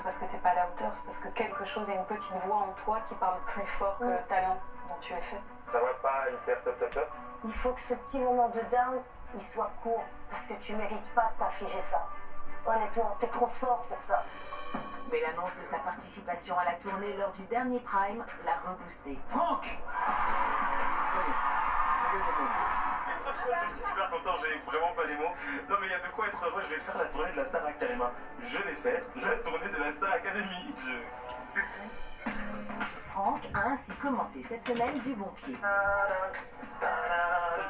parce que t'es pas à la hauteur, c'est parce que quelque chose, il y a une petite voix en toi qui parle plus fort que le talent dont tu es fait. Ça va pas hyper top top top. Il faut que ce petit moment de down, il soit court, parce que tu mérites pas de t'afficher ça. Honnêtement, t'es trop fort pour ça. Mais l'annonce de sa participation à la tournée lors du dernier Prime l'a reboosté. Franck! Ça y est, Je suis super content, j'ai vraiment pas les mots. Non mais il y a de quoi être heureux, je vais faire la tournée de la Star Academy. Je vais faire la tournée de la Star Academy. Franck a ainsi commencé cette semaine du bon pied. Et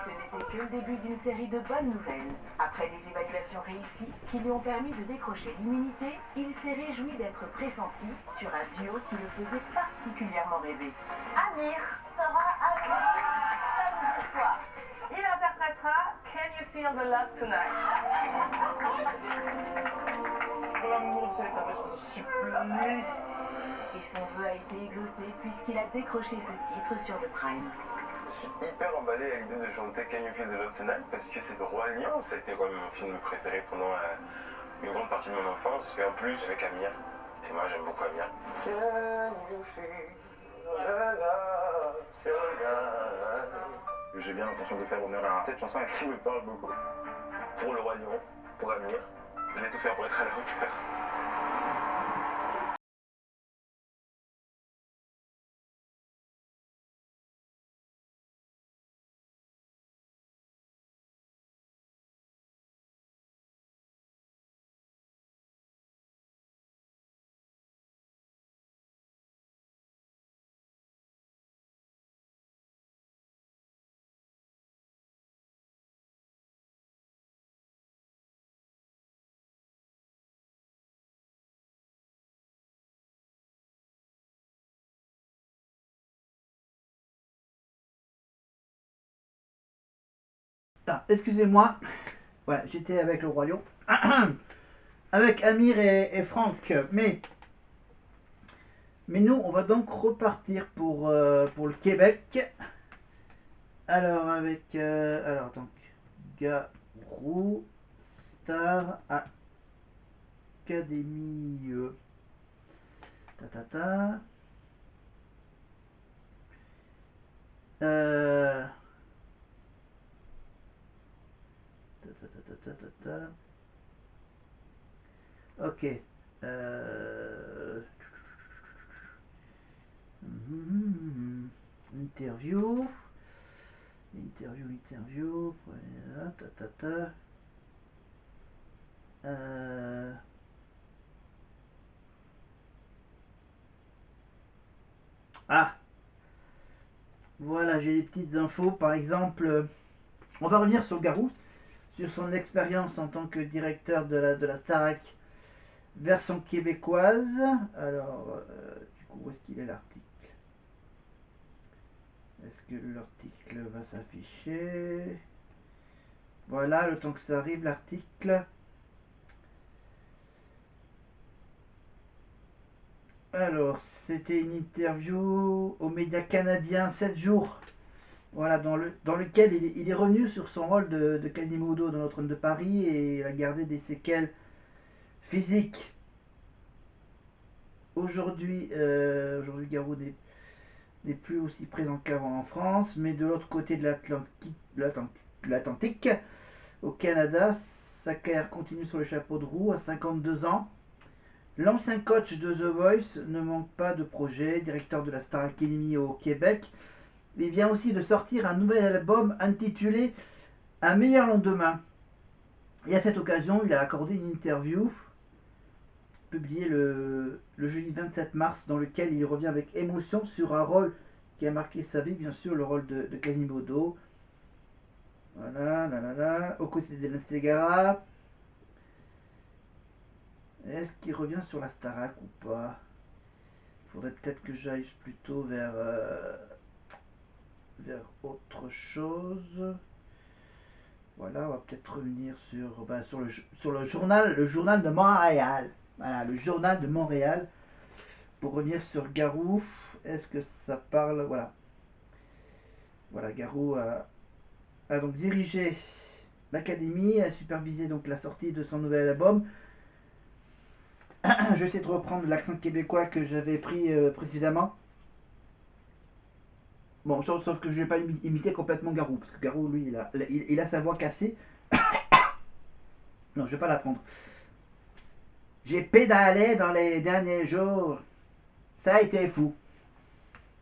ce n'était que le début d'une série de bonnes nouvelles. Après des évaluations réussies qui lui ont permis de décrocher l'immunité, il s'est réjoui d'être pressenti sur un duo qui le faisait particulièrement rêver. Amir sera avec nous samedi soir. Il interprétera Can You Feel the Love Tonight? Pour l'amour de cette année, je vous supplie. Et son vœu a été exaucé puisqu'il a décroché ce titre sur le Prime. Je suis hyper emballé à l'idée de chanter Can You Feel the Love Tonight parce que c'est le Roi Lion. Ça a été quand même mon film préféré pendant une grande partie de mon enfance. Et en plus avec Amir. Et moi j'aime beaucoup Amir. Can you feel the love tonight? J'ai bien l'intention de faire honneur à cette chanson qui me parle beaucoup. Pour le Roi Lion, pour Amir, je vais tout faire pour être à la hauteur. Excusez-moi, voilà, j'étais avec le Roi Lion, avec Amir et Franck, mais nous, on va donc repartir pour le Québec. Alors, avec, alors donc, Garou, Star Academy, ta ta ta, ta ta ta ta ta ta. Ok. Interview. Ta ta ta. Ah. Voilà, j'ai des petites infos. Par exemple, on va revenir sur Garou, sur son expérience en tant que directeur de la Starac version québécoise. Alors, du coup, où est-ce qu'il est l'article? Est-ce que l'article va s'afficher? Voilà, le temps que ça arrive, l'article. Alors, c'était une interview aux médias canadiens 7 jours. Voilà, dans lequel il est revenu sur son rôle de Quasimodo dans Notre-Dame de Paris et il a gardé des séquelles physiques. Aujourd'hui, Garou n'est plus aussi présent qu'avant en France, mais de l'autre côté de l'Atlantique, au Canada, sa carrière continue sur le chapeau de roue à 52 ans. L'ancien coach de The Voice ne manque pas de projet, directeur de la Star Academy au Québec. Il vient aussi de sortir un nouvel album intitulé Un meilleur lendemain. Et à cette occasion, il a accordé une interview publiée le jeudi 27 mars dans lequel il revient avec émotion sur un rôle qui a marqué sa vie, bien sûr, le rôle de Quasimodo. Voilà, aux côtés d'Hélène Ségara. Est-ce qu'il revient sur la Starac ou pas? Il faudrait peut-être que j'aille plutôt vers autre chose. Voilà, on va peut-être revenir sur le journal de Montréal. Voilà, le journal de Montréal. Pour revenir sur Garou, est-ce que ça parle? Voilà. Voilà, Garou a donc dirigé l'académie, a supervisé donc la sortie de son nouvel album Je vais essayer de reprendre l'accent québécois que j'avais pris précédemment. Bon, sauf que je ne vais pas imiter complètement Garou, parce que Garou, lui, il a sa voix cassée. Non, je ne vais pas la prendre. J'ai pédalé dans les derniers jours. Ça a été fou.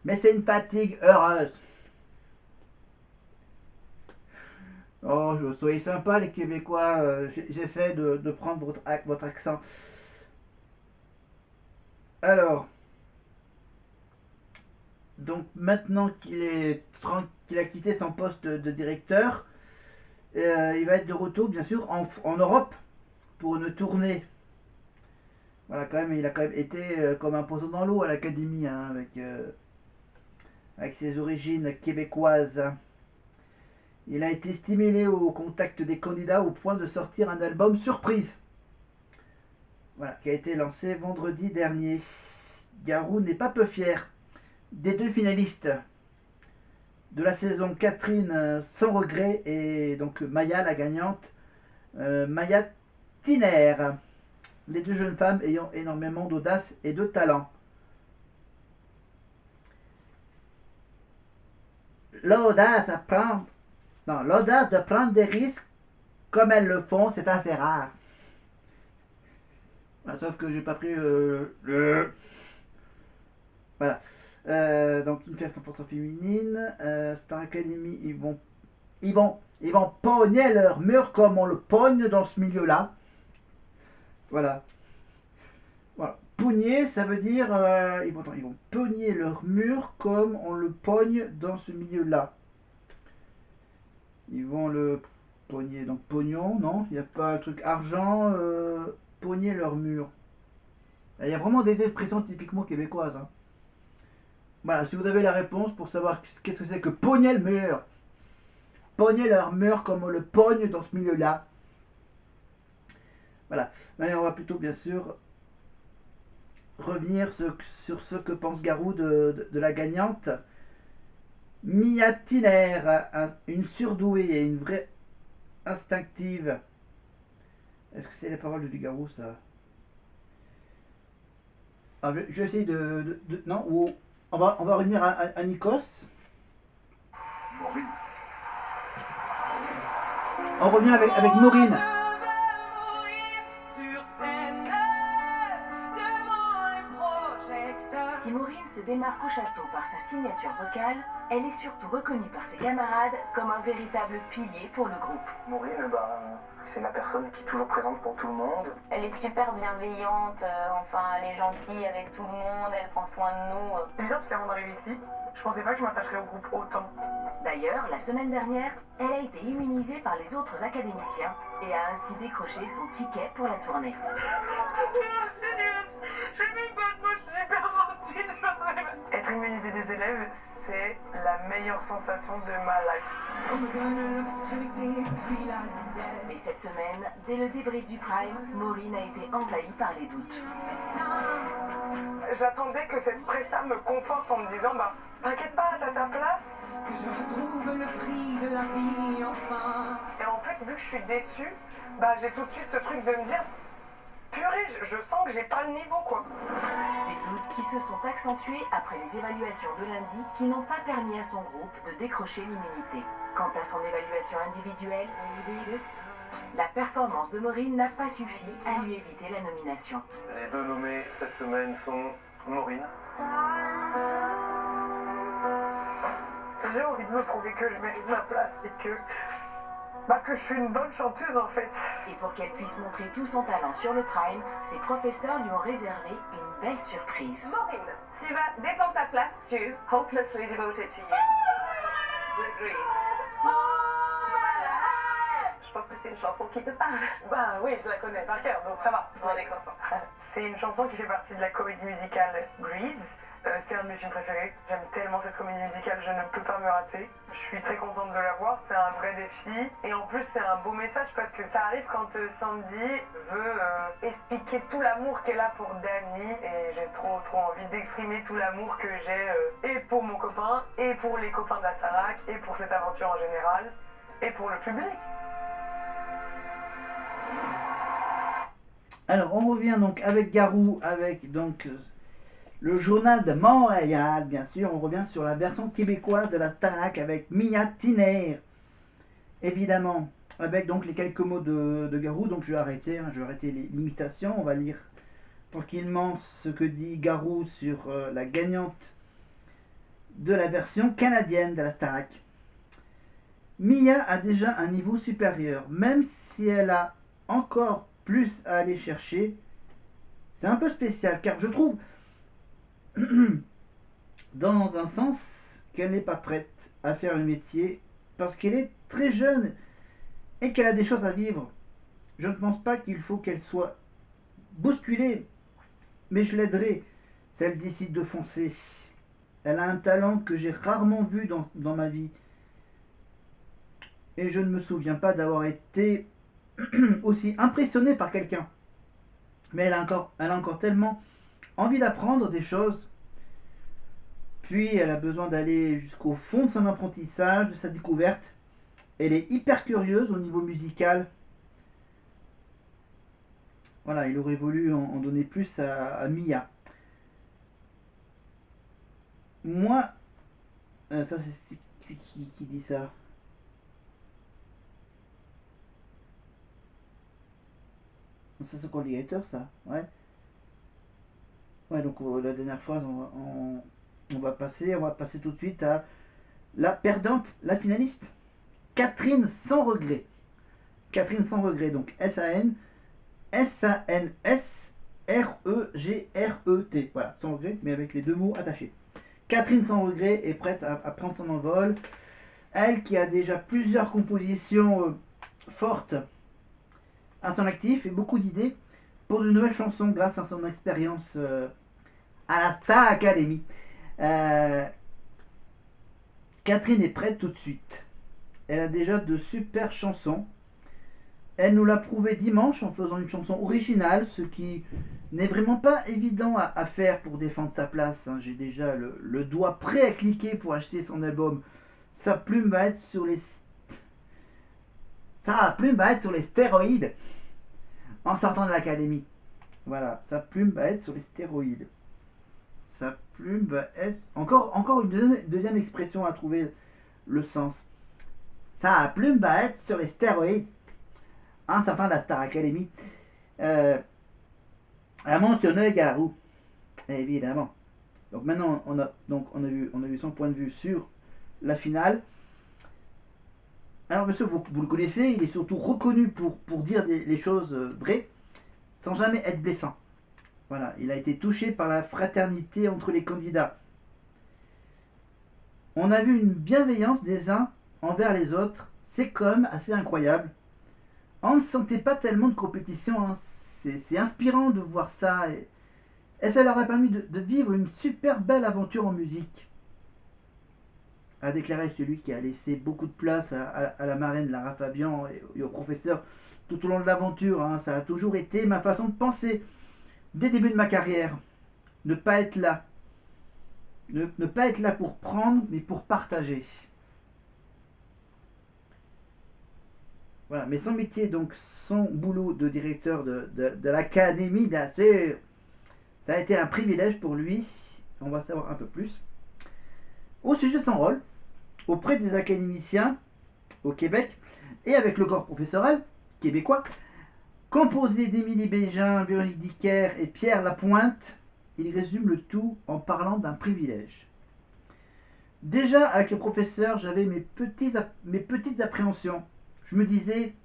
Mais c'est une fatigue heureuse. Oh, soyez sympas les Québécois. J'essaie de prendre votre accent. Alors, donc maintenant qu'il a quitté son poste de directeur, il va être de retour bien sûr en Europe pour une tournée. Voilà, quand même, il a quand même été comme un poisson dans l'eau à l'académie, hein, avec ses origines québécoises. Il a été stimulé au contact des candidats au point de sortir un album surprise. Voilà, qui a été lancé vendredi dernier. Garou n'est pas peu fier des deux finalistes de la saison, Catherine sans regret et donc Maya la gagnante, Maya Tiner. Les deux jeunes femmes ayant énormément d'audace et de talent. L'audace à prendre, non, l'audace de prendre des risques comme elles le font, c'est assez rare. Sauf que j'ai pas pris le. Voilà. Donc une fête 100% féminine. Star Academy, ils vont pogner leur mur comme on le pogne dans ce milieu-là. Voilà. Voilà. Pogner, ça veut dire ils vont pogner leur mur comme on le pogne dans ce milieu-là. Ils vont le pogner, donc pognon, non, il n'y a pas le truc argent, pogner leur mur. Il y a vraiment des expressions typiquement québécoises. Hein. Voilà, si vous avez la réponse pour savoir qu'est-ce que c'est que pogner le mur, pogner leur mur comme on le pogne dans ce milieu-là. Voilà. Mais on va plutôt bien sûr revenir sur ce que pense Garou de la gagnante. Mia Tiner, une surdouée et une vraie instinctive. Est-ce que c'est les paroles de Garou ça? Alors, je vais essayer non, on va revenir à Nikos. Maureen. On revient avec Maureen. Si Maureen se démarque au château par sa signature vocale, elle est surtout reconnue par ses camarades comme un véritable pilier pour le groupe. Maureen, c'est la personne qui est toujours présente pour tout le monde. Elle est super bienveillante, enfin elle est gentille avec tout le monde, elle prend soin de nous. C'est bizarre parce qu'avant d'arriver ici, je pensais pas que je m'attacherais au groupe autant. D'ailleurs, la semaine dernière, elle a été immunisée par les autres académiciens et a ainsi décroché son ticket pour la tournée. Être immunisé des élèves, c'est la meilleure sensation de ma life. Mais cette semaine, dès le débrief du Prime, Maureen a été envahie par les doutes. J'attendais que cette presta me conforte en me disant t'inquiète pas, t'as ta place. Que je retrouve le prix de la vie enfin. Et en fait, vu que je suis déçue, j'ai tout de suite ce truc de me dire purée, je sens que j'ai pas le niveau quoi. Des doutes qui se sont accentués après les évaluations de lundi qui n'ont pas permis à son groupe de décrocher l'immunité. Quant à son évaluation individuelle, la performance de Maureen n'a pas suffi à lui éviter la nomination. Les deux nommés cette semaine sont Maureen. J'ai envie de me prouver que je mérite ma place et que je suis une bonne chanteuse en fait. Et pour qu'elle puisse montrer tout son talent sur le Prime, ses professeurs lui ont réservé une belle surprise. Maureen, tu vas défendre ta place sur Hopelessly Devoted to You de Grease. Je pense que c'est une chanson qui te parle. Oui, je la connais par cœur, donc ça va, on est content. C'est une chanson qui fait partie de la comédie musicale Grease. C'est un de mes films préférés. J'aime tellement cette comédie musicale, je ne peux pas me rater. Je suis très contente de la voir, c'est un vrai défi. Et en plus, c'est un beau message parce que ça arrive quand Sandy veut expliquer tout l'amour qu'elle a pour Danny. Et j'ai trop envie d'exprimer tout l'amour que j'ai et pour mon copain, et pour les copains de la Starac, et pour cette aventure en général, et pour le public. Alors, on revient donc avec Garou, avec donc le journal de Montréal, bien sûr. On revient sur la version québécoise de la Starac avec Mia Tiner, évidemment, avec donc les quelques mots de Garou. Donc, je vais arrêter l'imitation. On va lire tranquillement ce que dit Garou sur la gagnante de la version canadienne de la Starac. Mia a déjà un niveau supérieur, même si elle a encore plus à aller chercher. C'est un peu spécial, car je trouve, dans un sens, qu'elle n'est pas prête à faire le métier, parce qu'elle est très jeune et qu'elle a des choses à vivre. Je ne pense pas qu'il faut qu'elle soit bousculée, mais je l'aiderai si elle décide de foncer. Elle a un talent que j'ai rarement vu dans ma vie. Et je ne me souviens pas d'avoir été aussi impressionné par quelqu'un. Mais elle a encore tellement envie d'apprendre des choses. Puis elle a besoin d'aller jusqu'au fond de son apprentissage, de sa découverte. Elle est hyper curieuse au niveau musical. Voilà, il aurait voulu en donner plus à Mia. Moi, ça c'est qui dit ça? Ça c'est Colligator, ça, ouais. Ouais, donc la dernière phrase, on va passer tout de suite à la perdante, la finaliste, Catherine Sans Regret. Catherine Sans Regret, donc S-A-N-S-R-E-G-R-E-T. Voilà, Sans Regret, mais avec les deux mots attachés. Catherine Sans Regret est prête à prendre son envol. Elle qui a déjà plusieurs compositions fortes à son actif et beaucoup d'idées pour de nouvelles chansons grâce à son expérience à la Star Academy. Catherine est prête tout de suite. Elle a déjà de super chansons. Elle nous l'a prouvé dimanche en faisant une chanson originale, ce qui n'est vraiment pas évident à faire pour défendre sa place. Hein. J'ai déjà le doigt prêt à cliquer pour acheter son album. Sa plume va être sur les stéroïdes en sortant de l'académie. Voilà, sa plume va être sur les stéroïdes. Sa plume va être... Encore une deuxième expression à trouver le sens. Sa plume va être sur les stéroïdes en sortant de la Star Academy. A mentionné Garou, évidemment. Donc maintenant, on a vu son point de vue sur la finale. Alors monsieur, vous le connaissez, il est surtout reconnu pour dire les choses vraies, sans jamais être blessant. Voilà, il a été touché par la fraternité entre les candidats. On a vu une bienveillance des uns envers les autres, c'est quand même assez incroyable. On ne sentait pas tellement de compétition, hein. C'est inspirant de voir ça, et ça leur a permis de vivre une super belle aventure en musique. A déclaré celui qui a laissé beaucoup de place à la marraine Lara Fabian et au professeur tout au long de l'aventure. Hein. Ça a toujours été ma façon de penser dès le début de ma carrière. Ne pas être là. Ne pas être là pour prendre, mais pour partager. Voilà, mais son métier, donc son boulot de directeur de l'académie, bien sûr, ça a été un privilège pour lui. On va savoir un peu plus. Au sujet de son rôle, auprès des académiciens au Québec et avec le corps professoral québécois, composé d'Émilie Bégin, Véronique Dicker et Pierre Lapointe, il résume le tout en parlant d'un privilège. Déjà avec le professeur, j'avais mes petites appréhensions. Je me disais,